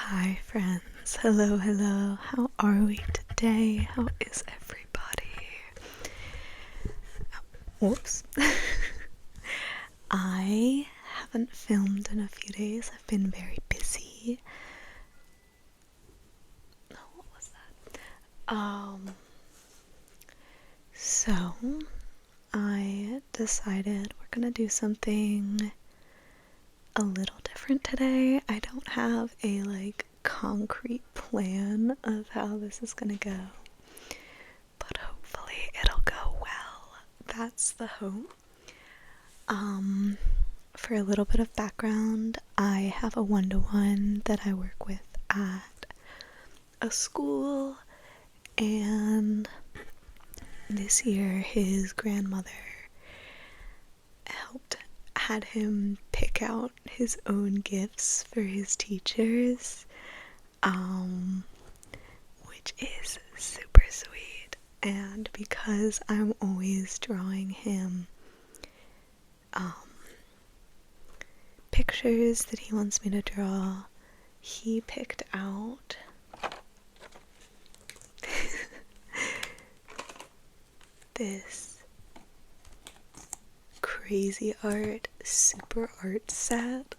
Hi friends, hello, how are we today? How is everybody? Whoops. I haven't filmed in a few days. I've been very busy. Oh, what was that? So I decided we're gonna do something a little different today. I don't have a concrete plan of how this is gonna go, but hopefully it'll go well. That's the hope. For a little bit of background, I have a one-to-one that I work with at a school, and this year his grandmother had him pick out his own gifts for his teachers, which is super sweet. And because I'm always drawing him pictures that he wants me to draw, he picked out this crazy art, super art set.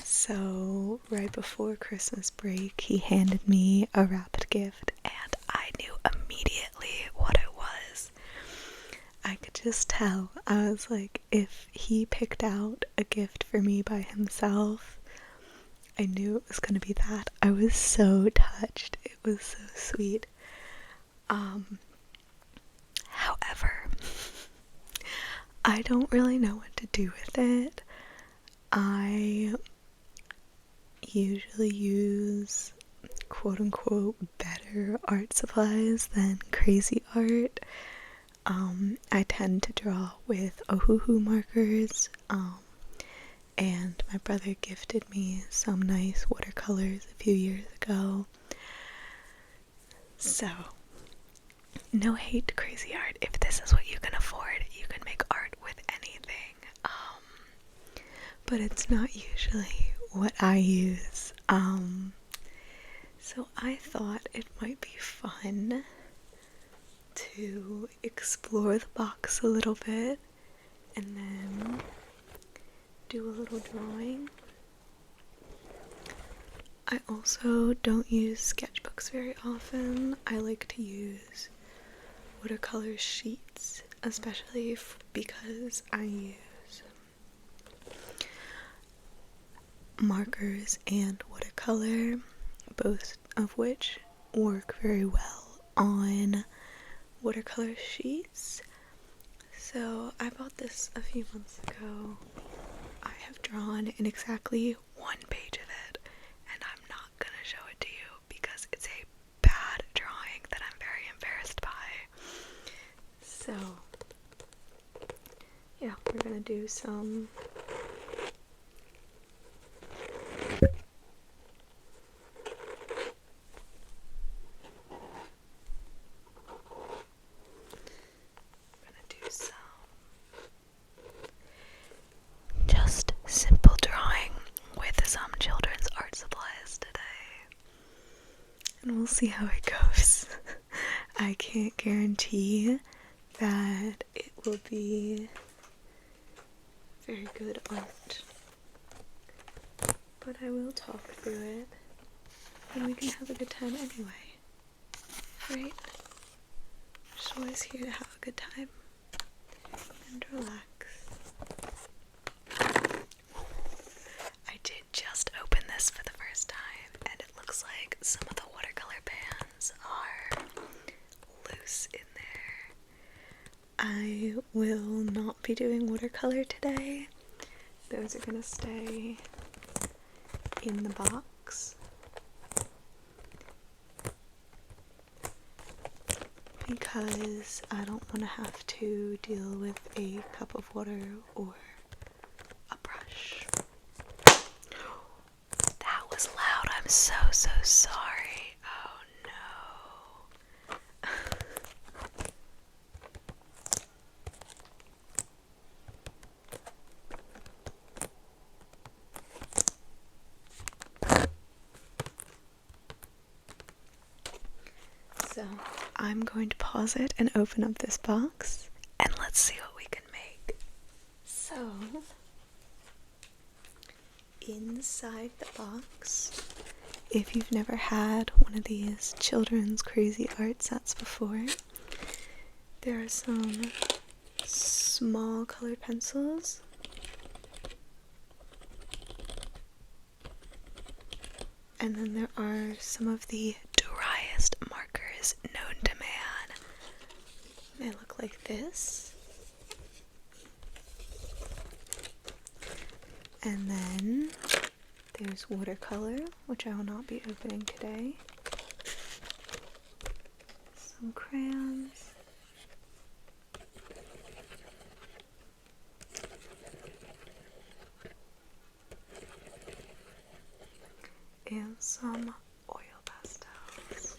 So right before Christmas break, he handed me a wrapped gift, and I knew immediately what it was. I could just tell. I was like, if he picked out a gift for me by himself, I knew it was gonna be that. I was so touched. It was so sweet. However, I don't really know what to do with it. I usually use quote-unquote better art supplies than crazy art. I tend to draw with Ohuhu markers, and my brother gifted me some nice watercolors a few years ago. So, no hate to crazy art. If this is what you can afford, you can make art with anything. But it's not usually what I use. So I thought it might be fun to explore the box a little bit and then do a little drawing. I also don't use sketchbooks very often. I like to use watercolor sheets, especially because I use markers and watercolor, both of which work very well on watercolor sheets. So I bought this a few months ago. I have drawn in exactly one page of it, and I'm not gonna show it to you because it's a bad drawing that I'm very embarrassed by. So yeah, we're gonna do some just simple drawing with some children's art supplies today, and we'll see how it goes. I can't guarantee that it will be very good art, but I will talk through it, and we can have a good time anyway, right? Just always here to have a good time and relax. I did just open this for the first time, and it looks like some of the watercolor pans are loose in there. I will not be doing watercolor today. Those are gonna stay in the box because I don't want to have to deal with a cup of water or a brush. That was loud. I'm so sorry. Oh no. So I'm going to pause it and open up this box and let's see what we can make. So inside the box, if you've never had one of these children's crazy art sets before, there are some small colored pencils, and then there are some of the driest markers known to man. They look like this. And then there's watercolor, which I will not be opening today. Some crayons. And some oil pastels.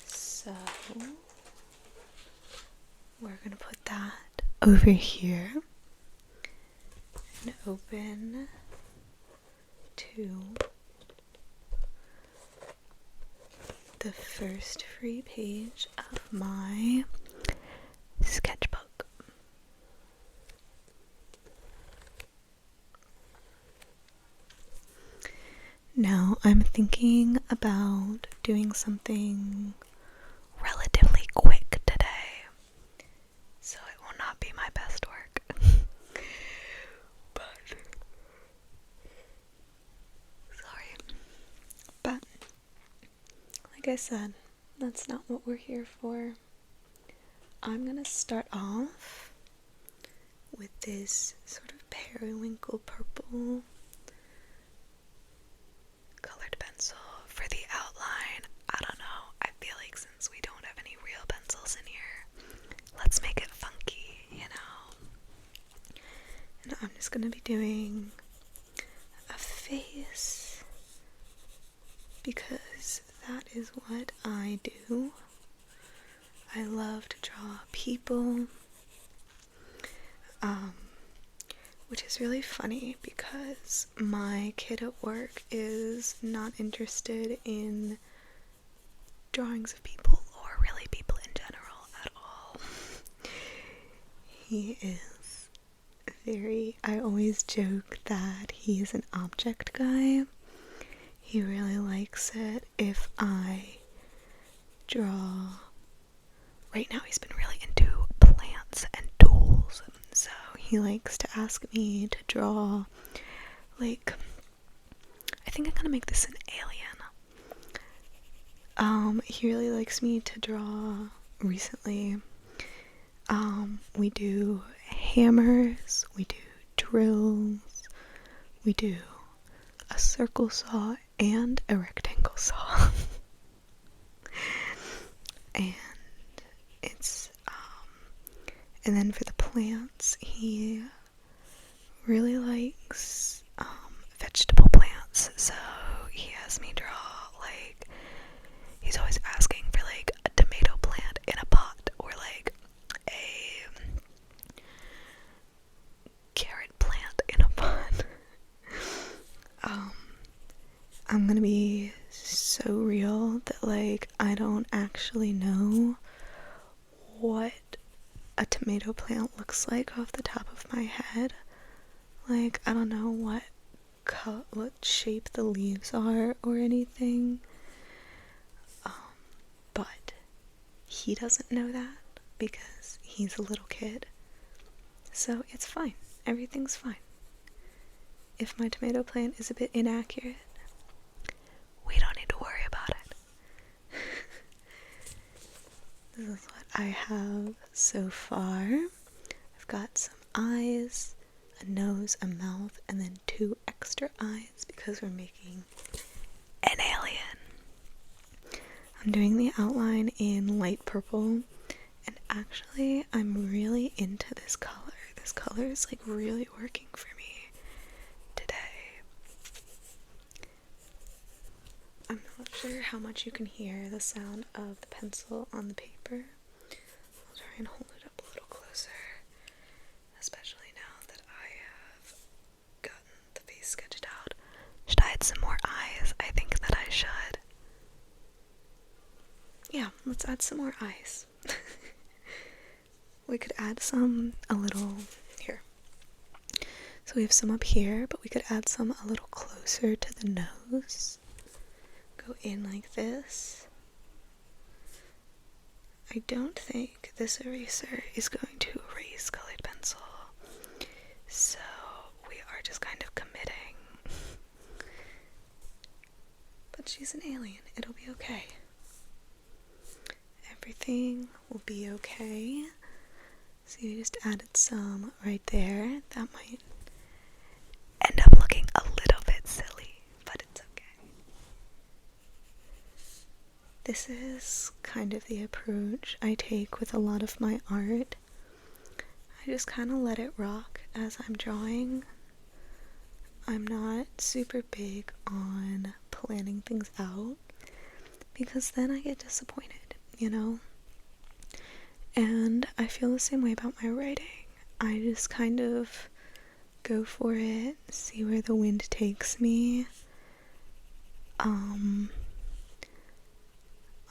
So we're gonna put that over here and open to the first free page of my sketchbook. Now I'm thinking about doing something relatively quick today, so it will not be my best work. But like I said, that's not what we're here for. I'm gonna start off with this sort of periwinkle purple colored pencil for the outline. I don't know, I feel like since we don't have any real pencils in here, let's make it funky, you know? And I'm just gonna be doing a face because that is what I do. I love to draw people, which is really funny because my kid at work is not interested in drawings of people or really people in general at all. He is I always joke that he is an object guy. He really likes it if I draw. Right now he's been really into plants and tools, so he likes to ask me to draw, like, I think I'm gonna make this an alien. He really likes me to draw recently. We do hammers, we do drills, we do a circle saw and a rectangle saw. And it's, and then for the plants, he really likes, vegetable plants, so he has me draw, like, he's always asking for, like, a tomato plant in a pot, or, like, a carrot plant in a pot. I'm gonna be so real that, like, I don't actually know what a tomato plant looks like off the top of my head. Like, I don't know what shape the leaves are or anything. But he doesn't know that because he's a little kid. So it's fine. Everything's fine. If my tomato plant is a bit inaccurate, we don't need to worry about it. This is what I have so far. I've got some eyes, a nose, a mouth, and then 2 extra eyes because we're making an alien. I'm doing the outline in light purple, and actually I'm really into this color. This color is like really working for me today. sure how much you can hear the sound of the pencil on the paper. I'll try and hold it up a little closer, especially now that I have gotten the face sketched out. Should I add some more eyes? I think that I should. Yeah, let's add some more eyes. We could add some a little here. So we have some up here, but we could add some a little closer to the nose. Go in like this. I don't think this eraser is going to erase colored pencil, so we are just kind of committing. But she's an alien, it'll be okay. Everything will be okay. So you just added some right there. That might end up looking a little bit silly, but it's okay. This is kind of the approach I take with a lot of my art. I just kind of let it rock as I'm drawing. I'm not super big on planning things out because then I get disappointed, you know? And I feel the same way about my writing. I just kind of go for it, see where the wind takes me.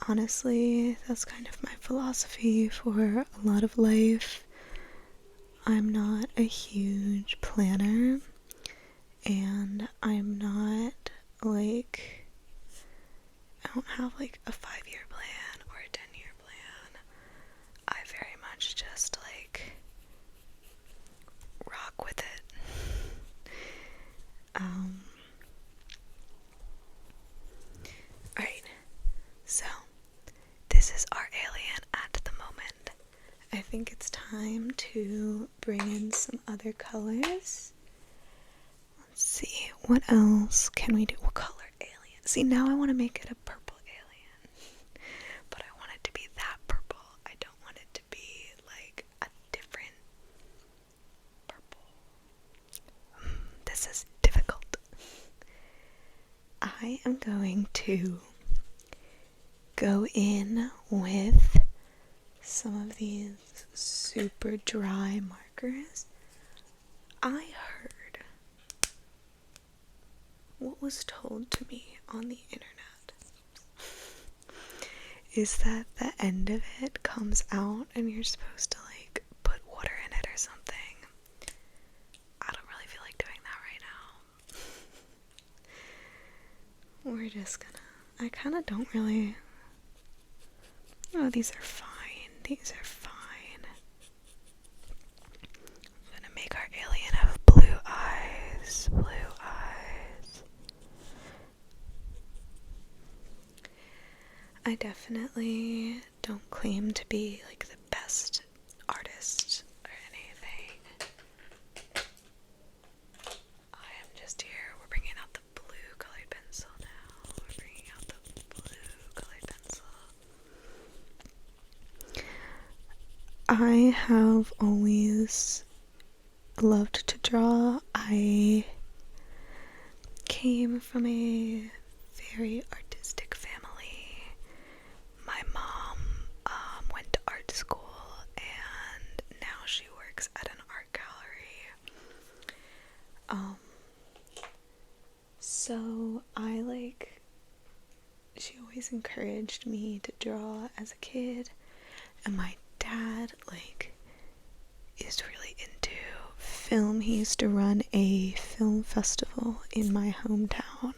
Honestly, that's kind of my philosophy for a lot of life. I'm not a huge planner, and I'm not like, I don't have like a 5-year plan or a 10-year plan. I very much just like rock with it. Alright, so this is our alien at the moment. I think it's time to bring in some other colors. Let's see, what else can we do? What color alien? See, now I want to make it a purple alien, but I want it to be that purple. I don't want it to be like a different purple. This is difficult. I am going to go in with some of these super dry markers. I heard what was told to me on the internet is that the end of it comes out and you're supposed to like put water in it or something. I don't really feel like doing that right now. We're just gonna, I kind of don't really, oh, these are fine. These are fine. I'm gonna make our alien have blue eyes. Blue eyes. I definitely don't claim to be like the best artist or anything. I am just here. We're bringing out the blue colored pencil now. We're bringing out the blue colored pencil. I have always loved to draw. I came from a very artistic family. My mom went to art school and now she works at an art gallery. So I like, she always encouraged me to draw as a kid, and my dad like is really into film. He used to run a film festival in my hometown,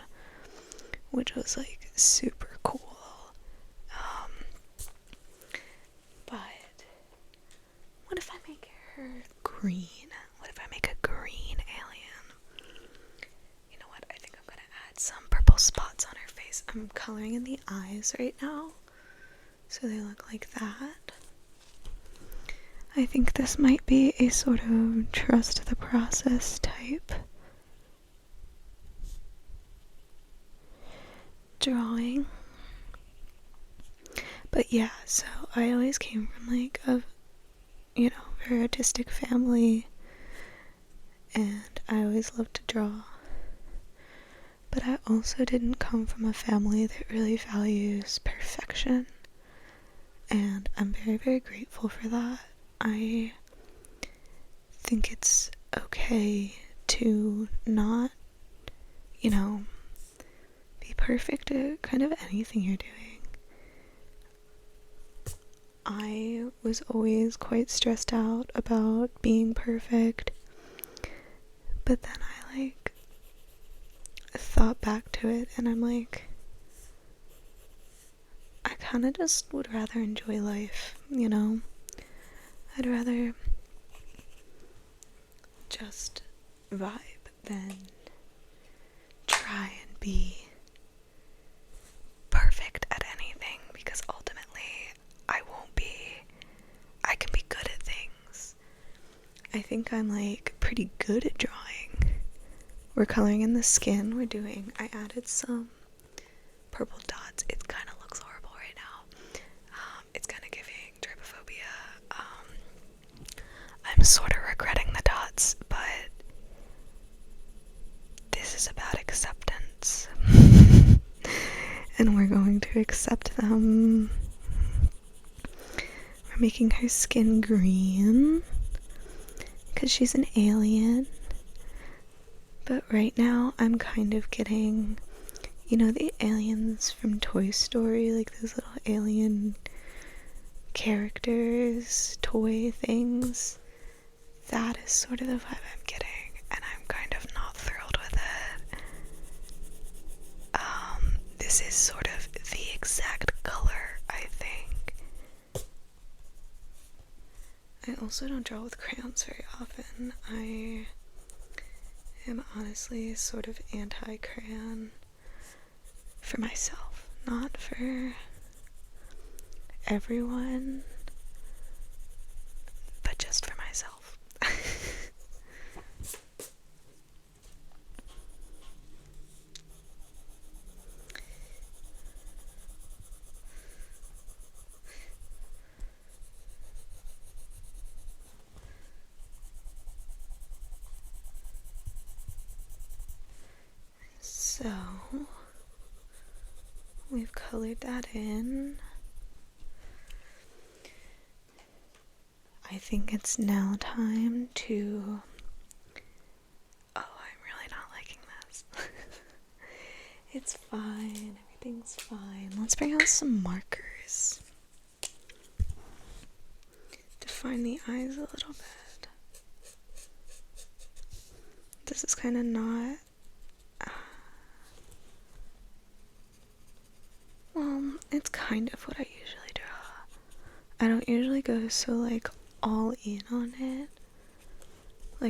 which was like super cool. But what if I make her green? What if I make a green alien? You know what? I think I'm gonna add some purple spots on her face. I'm coloring in the eyes right now, so they look like that. I think this might be a sort of trust the process type drawing. But yeah, so I always came from like a, you know, very artistic family, and I always loved to draw. but I also didn't come from a family that really values perfection, and I'm very, very grateful for that. I think it's okay to not, be perfect at kind of anything you're doing. I was always quite stressed out about being perfect, but then I thought back to it and I'm like, I kind of just would rather enjoy life, I'd rather just vibe than try and be perfect at anything, because ultimately I won't be. I can be good at things. I think I'm pretty good at drawing. We're coloring in the skin. I added some purple dots. It kind of looks horrible right now. It's kind of giving trypophobia. I'm sort of regretting the dots, but this is about acceptance. And we're going to accept them. We're making her skin green because she's an alien. But right now I'm kind of getting, the aliens from Toy Story, those little alien characters, toy things. That is sort of the vibe I'm getting, and I'm kind of not thrilled with it. This is sort of the exact color, I think. I also don't draw with crayons very often. I am honestly sort of anti-crayon for myself, not for everyone, but just for myself. So, we've colored that in. I think it's now time to... Oh, I'm really not liking this. It's fine. Everything's fine. Let's bring out some markers. Define the eyes a little bit. This is kind of not... Well, it's kind of what I usually draw. I don't usually go so, all in on it.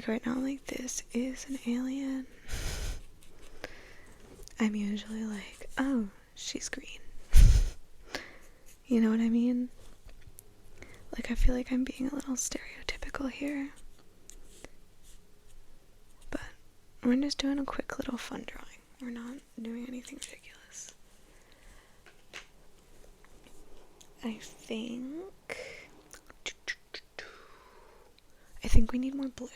Right now, this is an alien. I'm usually oh, she's green. You know what I mean? I feel like I'm being a little stereotypical here. But we're just doing a quick little fun drawing. We're not doing anything ridiculous. I think we need more blue.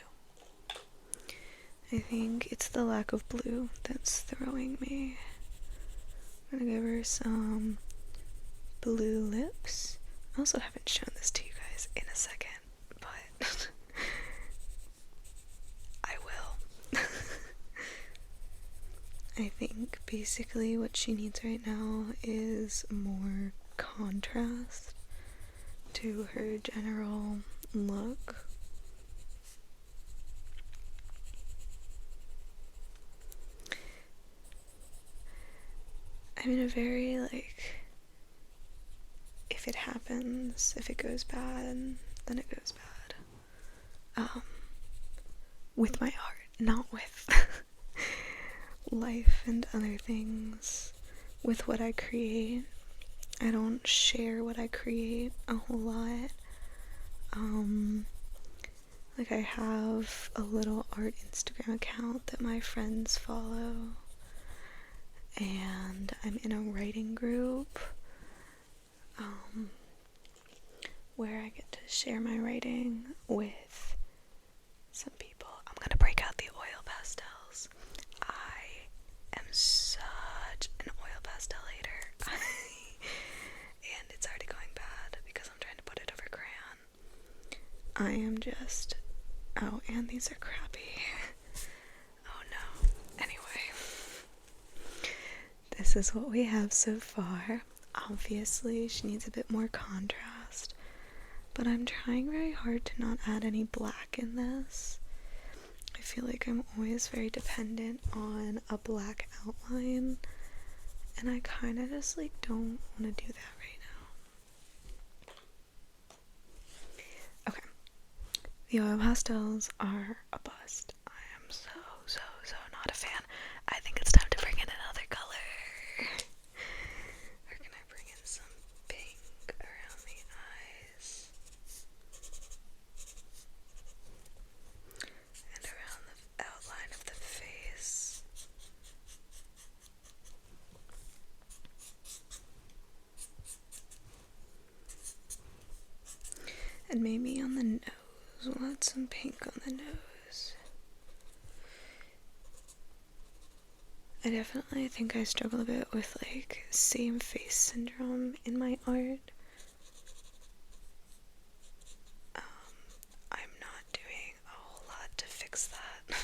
I think it's the lack of blue that's throwing me. I'm gonna give her some blue lips. I also haven't shown this to you guys in a second, but I will. I think basically what she needs right now is more contrast to her general look. I'm in a very, if it happens, if it goes bad, then it goes bad. With my art, not with life and other things. With what I create, I don't share what I create a whole lot. I have a little art Instagram account that my friends follow, and I'm in a writing group where I get to share my writing with some people. I'm gonna break out the oil pastels. I am so I am just... Oh, and these are crappy. Oh no. Anyway. This is what we have so far. Obviously, she needs a bit more contrast. But I'm trying very hard to not add any black in this. I feel like I'm always very dependent on a black outline. And I kind of just like don't want to do that right now. Okay. The oil pastels are a bust. I am so not a fan. I think it's time to bring in another color. Or can I bring in some pink around the eyes? And around the outline of the face. And maybe on the nose. We'll add some pink on the nose. I definitely think I struggle a bit with like same face syndrome in my art. I'm not doing a whole lot to fix that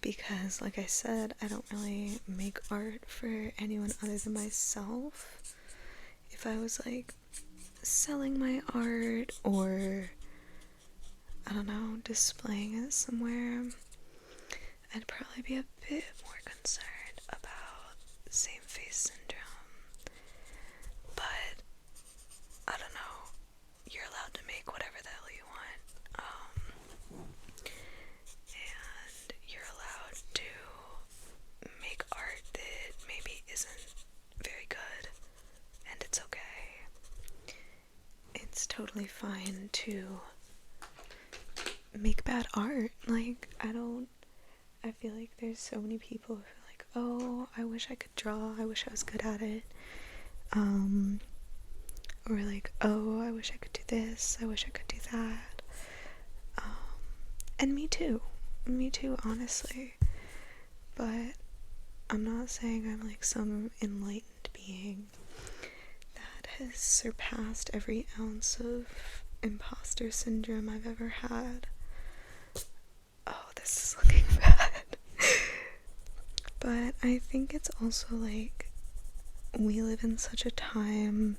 because like I said, I don't really make art for anyone other than myself. If I was like selling my art or I don't know, displaying it somewhere, I'd probably be a bit more concerned about same face syndrome. But I don't know, you're allowed to make whatever the hell you want. And you're allowed to make art that maybe isn't very good, and it's okay. It's totally fine to make bad art. Like, I feel like there's so many people who are like, oh, I wish I could draw, I wish I was good at it. Or like, oh, I wish I could do this, I wish I could do that. And me too, honestly. But I'm not saying I'm like some enlightened being that has surpassed every ounce of imposter syndrome I've ever had. Oh, this is looking bad. But I think it's also like we live in such a time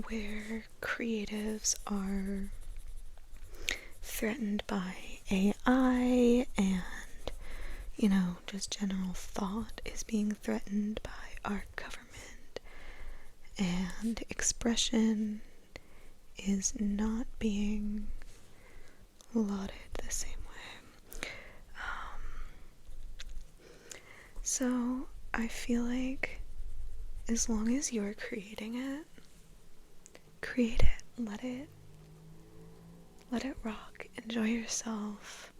where creatives are threatened by AI and, you know, just general thought is being threatened by our government, and expression is not being lauded the same way. So I feel like as long as you're creating it, create it, let it rock, enjoy yourself.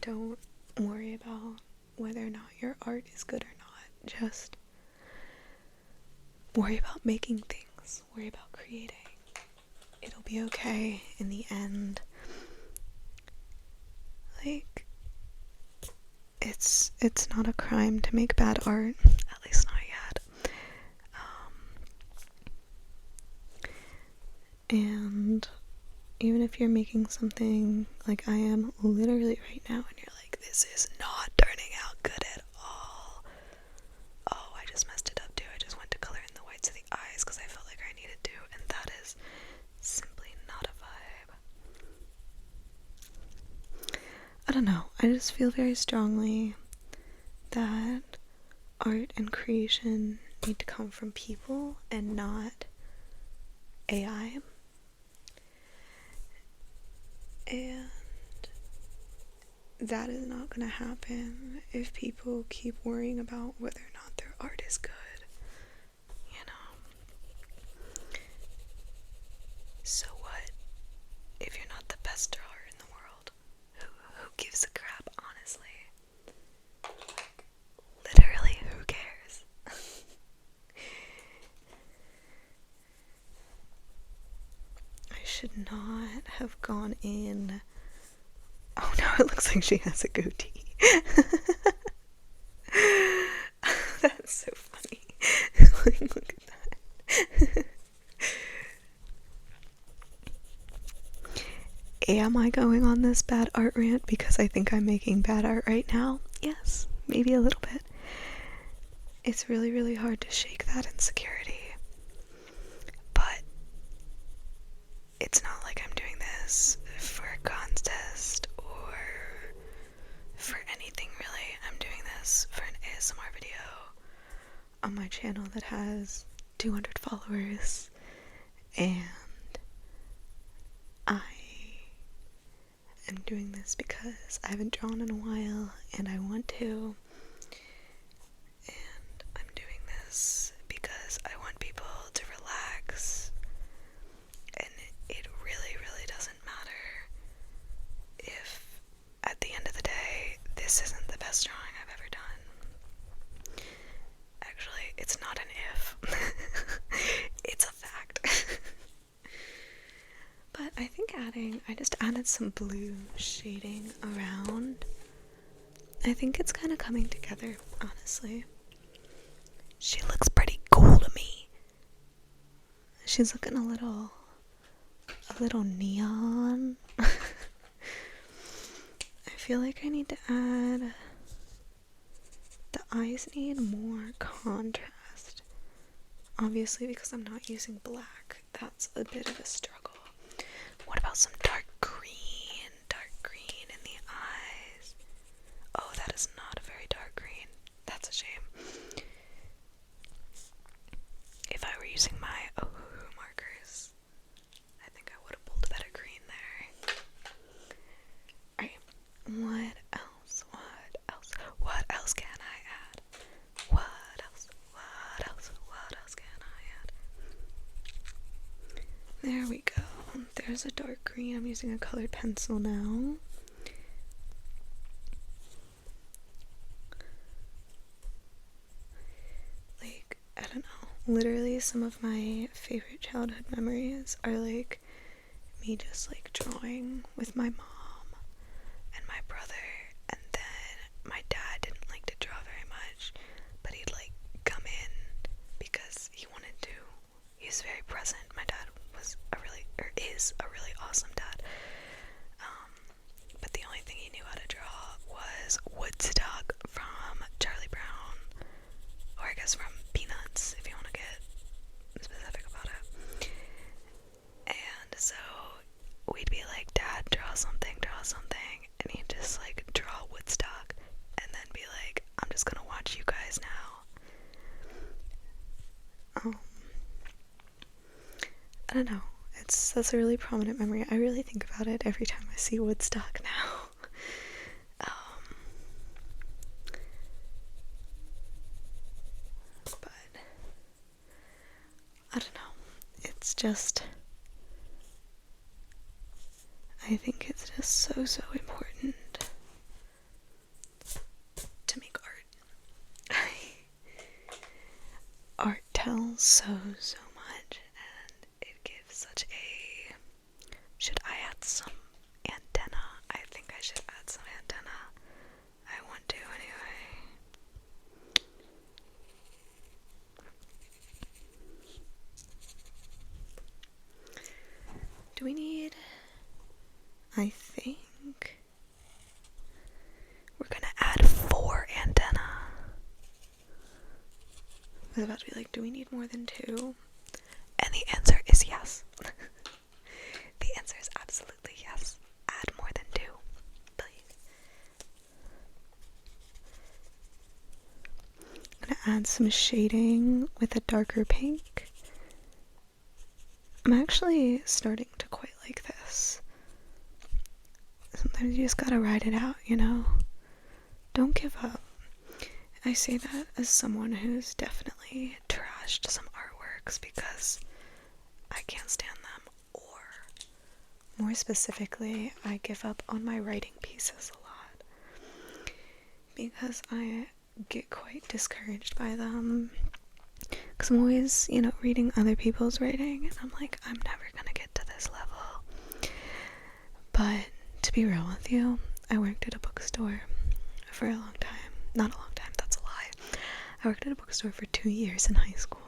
Don't worry about whether or not your art is good or not. Just worry about making things, worry about creating. It'll be okay in the end. Like, it's not a crime to make bad art, at least not yet. And even if you're making something like I am literally right now and you're like, this is not turning out good at all. Oh, I just messed it up too. I just went to color in the whites of the eyes because I felt like I needed to, and that is simply not a vibe. I don't know. I just feel very strongly that art and creation need to come from people and not AI. And that is not going to happen if people keep worrying about whether or not their art is good, you know. So what if you're not the best drawer in the world? Who gives a crap, honestly? Like, literally, who cares? I should not have gone in. Oh no, it looks like she has a goatee. That's so funny. Like, look at that. am I going on this bad art rant because I think I'm making bad art right now? Yes, maybe a little bit. It's really, really hard to shake that insecurity. But it's not like I'm doing this for a contest or for anything really. I'm doing this for an ASMR video on my channel that has 200 followers, and I am doing this because I haven't drawn in a while and I want to, and I'm doing this because I want people to relax, and it really, really doesn't matter if at the end of the day this isn't the best drawing I've ever done. Actually, it's not an if. It's a fact. But I think I just added some blue shading around. I think it's kind of coming together, honestly. She looks pretty cool to me. She's looking a little neon. I feel like I need to add, the eyes need more contrast. Obviously, because I'm not using black, that's a bit of a struggle. What about some dark green in the eyes? Oh, that is not a very dark green. That's a shame. If I were using my Ohuhu markers, I think I would have pulled a better green there. Alright, what else can I add? What else can I add? There we go. There's a dark green. I'm using a colored pencil now. Like, I don't know. Literally, some of my favorite childhood memories are like me just like drawing with my mom and my brother, and then my dad didn't like to draw very much, but he'd like come in because he wanted to. He's very present. My dad is a really awesome dad. But the only thing he knew how to draw was Woodstock from Charlie Brown, or I guess from Peanuts, if you want to get specific about it. And so we'd be like, Dad, draw something, and he'd just like draw Woodstock, and then be like, I'm just gonna watch you guys now. I don't know. That's a really prominent memory. I really think about it every time I see Woodstock now. But I don't know. It's just, I think it's just so important to make art. Art tells so much, and it gives such a... Should I add some antenna? I think I should add some antenna. I want to anyway. Do we need... I think we're gonna add 4 antenna. I was about to be like, do we need more than 2? And the answer is yes. The answer is absolutely yes. Add more than 2, please. I'm gonna add some shading with a darker pink. I'm actually starting to quite like this. Sometimes you just gotta ride it out, you know? Don't give up. I say that as someone who's definitely trashed some artworks because I can't stand them, or more specifically, I give up on my writing pieces a lot because I get quite discouraged by them, because I'm always, reading other people's writing, and I'm like, I'm never gonna get to this level. But to be real with you, I worked at a bookstore for a long time. Not a long time, that's a lie. I worked at a bookstore for 2 years in high school.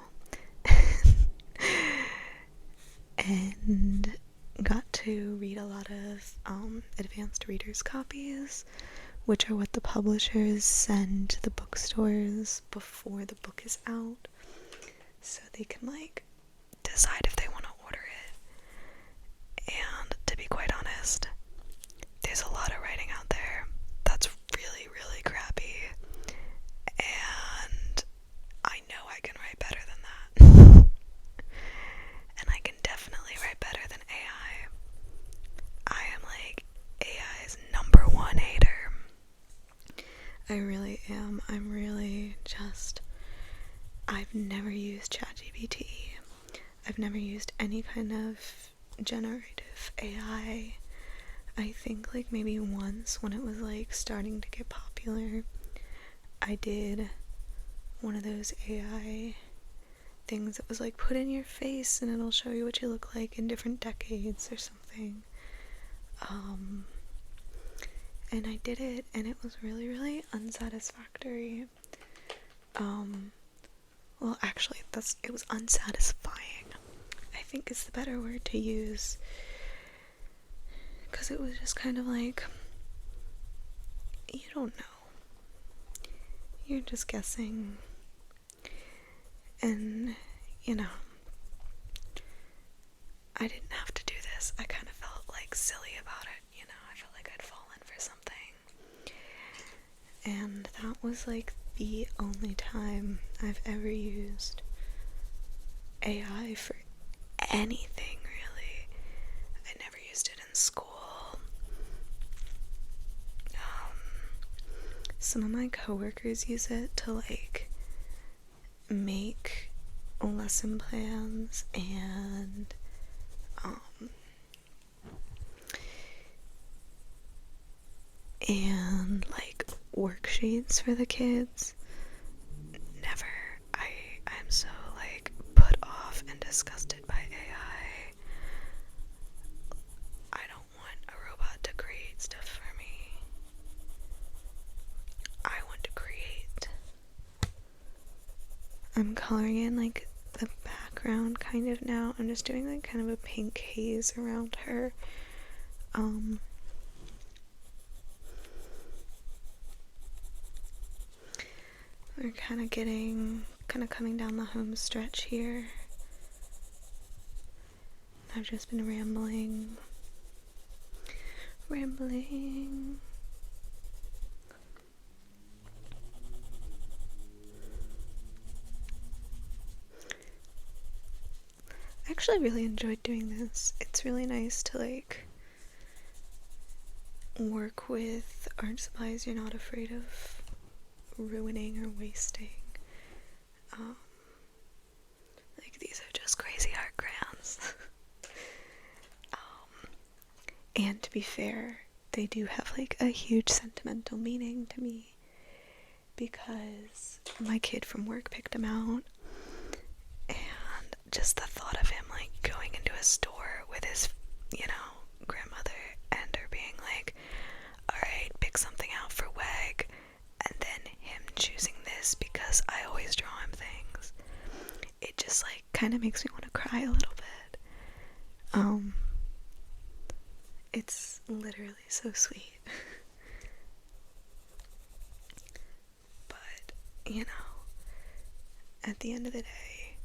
And got to to read a lot of advanced readers copies, which are what the publishers send to the bookstores before the book is out, so they can like decide if they want to order it. And to be quite honest, there's a lot of writing out there that's really, really crappy, and I know I can write better than that. And I can definitely write better than AI. I am like AI's #1 hater. I really am. I've never used ChatGPT. I've never used any kind of generative AI. I think like maybe once when it was like starting to get popular, I did one of those AI things that was like put in your face and it'll show you what you look like in different decades or something. And I did it and it was really, really unsatisfactory. Well, actually, it was unsatisfying, I think is the better word to use, because it was just kind of like, you don't know, you're just guessing, and, you know, I didn't have to do this. I kind of felt like silly about it, you know, I felt like I'd fallen for something, and that was like the only time I've ever used AI for anything, really. I never used it in school. Some of my coworkers use it to like make lesson plans and like worksheets for the kids. Never. I'm so like put off and disgusted by AI. I don't want a robot to create stuff for me. I want to create. I'm coloring in like the background kind of now. I'm just doing like kind of a pink haze around her. We're kind of coming down the home stretch here. I've just been rambling. I actually really enjoyed doing this. It's really nice to like work with art supplies you're not afraid of ruining or wasting. Like these are just crazy art crayons. And to be fair, they do have like a huge sentimental meaning to me because my kid from work picked them out, and just the thought of him like going into a store with his, grandmother and her being like, alright, pick something out for Weg, and then him choosing this because I always draw him things. It just like kind of makes me want to cry a little bit. It's literally so sweet. But, at the end of the day,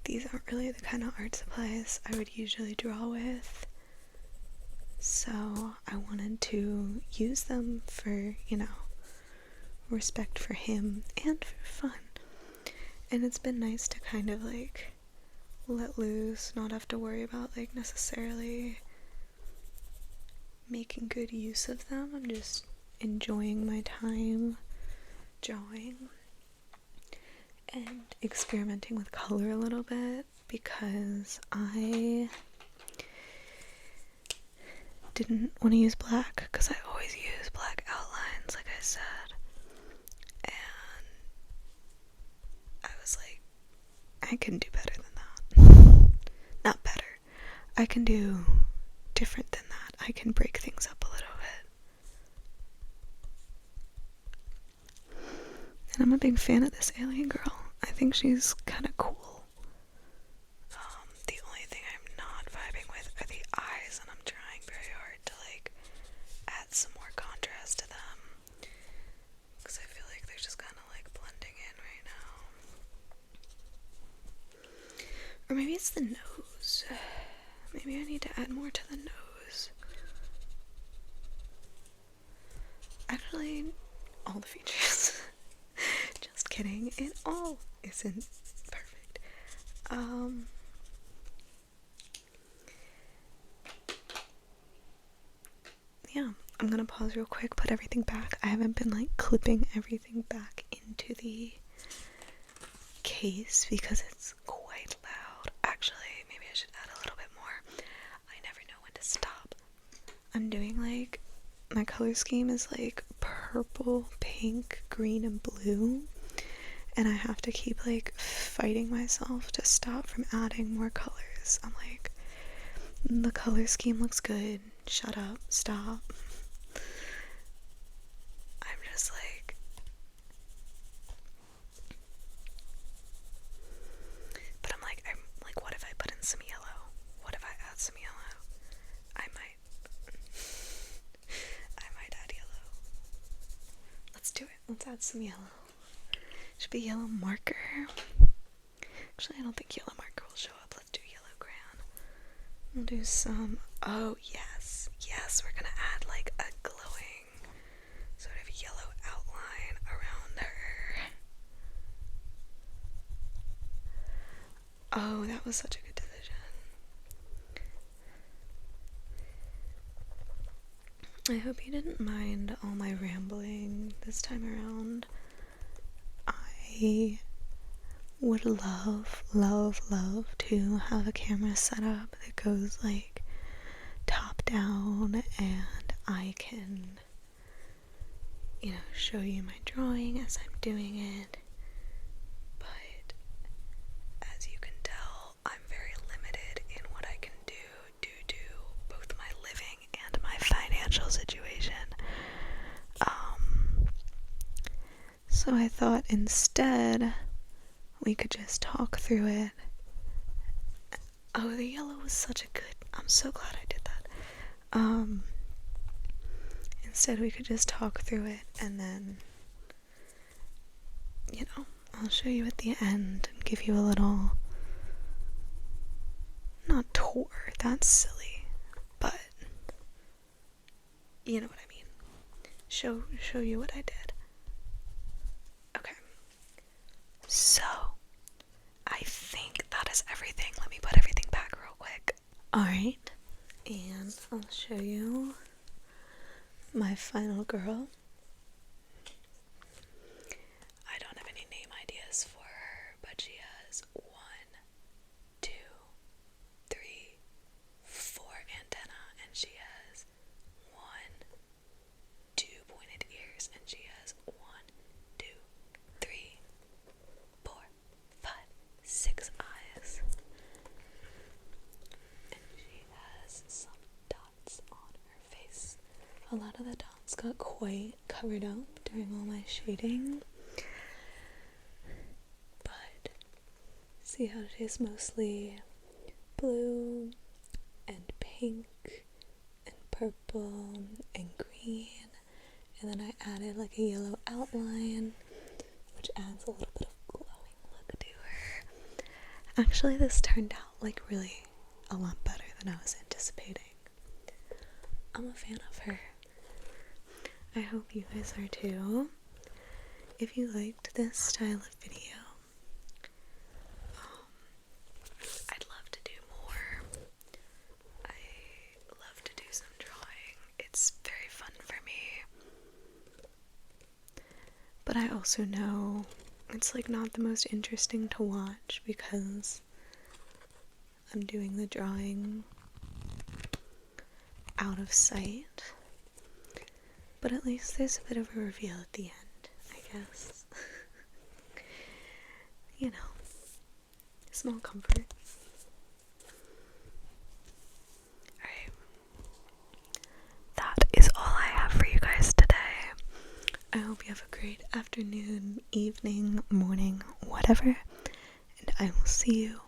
these aren't really the kind of art supplies I would usually draw with. So I wanted to use them for, respect for him and for fun. And it's been nice to kind of like let loose, not have to worry about like necessarily making good use of them. I'm just enjoying my time drawing and experimenting with color a little bit because I didn't want to use black because I always use black outlines, like I said, and I was like, I can do better than that. Not better. I can do different than that. I can break things up a little bit. And I'm a big fan of this alien girl. I think she's kind of cool. The only thing I'm not vibing with are the eyes, and I'm trying Or maybe it's the nose. Maybe I need to add more to the nose. Actually, all the features. Just kidding. It all isn't perfect. Yeah, I'm gonna pause real quick, put everything back. I haven't been like clipping everything back into the case because it's quite loud. Actually, maybe I should add a little bit more. I never know when to stop. I'm doing like, my color scheme is like purple, pink, green, and blue. And I have to keep like fighting myself to stop from adding more colors. I'm like, the color scheme looks good. Shut up. Stop. I'm just like, but I'm like, what if I put in some yellow? What if I add some yellow? I might add yellow. Let's do it. Let's add some yellow. Should be yellow marker. Actually, I don't think yellow marker will show up. Let's do yellow crayon. We'll do some, oh yes, we're gonna add like a glowing sort of yellow outline around her. Oh, that was such a good decision. I hope you didn't mind all my rambling this time around. I would love to have a camera set up that goes like top down and I can, you know, show you my drawing as I'm doing it. But as you can tell, I'm very limited in what I can do due to both my living and my financial situation. So I thought instead we could just talk through it. Oh, the yellow was such a good, I'm so glad I did that. Instead we could just talk through it and then, you know, I'll show you at the end and give you a little, not tour, that's silly, but you know what I mean. Show you what I did. Okay. So, I think that is everything. Let me put everything back real quick. Alright, and I'll show you my final girl. I don't have any name ideas for her, but she has 1, 2, 3, 4 antenna, and she has 1, 2 pointed ears, and she has 1, 2, 3, 4, 5, 6 eyes. And she has some dots on her face. A lot of the dots got quite covered up during all my shading. But see how she's mostly blue and pink and purple and green. And then I added like a yellow outline, which adds a little bit of glowing look to her. Actually, this turned out like really a lot better than I was anticipating. I'm a fan of her. I hope you guys are too. If you liked this style of video, I'd love to do more. I love to do some drawing. It's very fun for me. But I also know it's like not the most interesting to watch because I'm doing the drawing out of sight. But at least there's a bit of a reveal at the end, I guess. You know, small comfort. Alright. That is all I have for you guys today. I hope you have a great afternoon, evening, morning, whatever. And I will see you